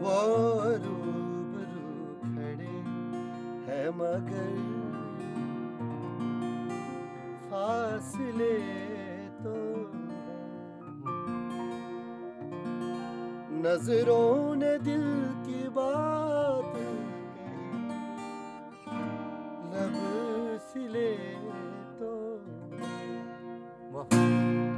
वो रूबरू खड़े हैं मगर फासले तो नजरों ने दिल की बात कही, लब सिले तो वाह।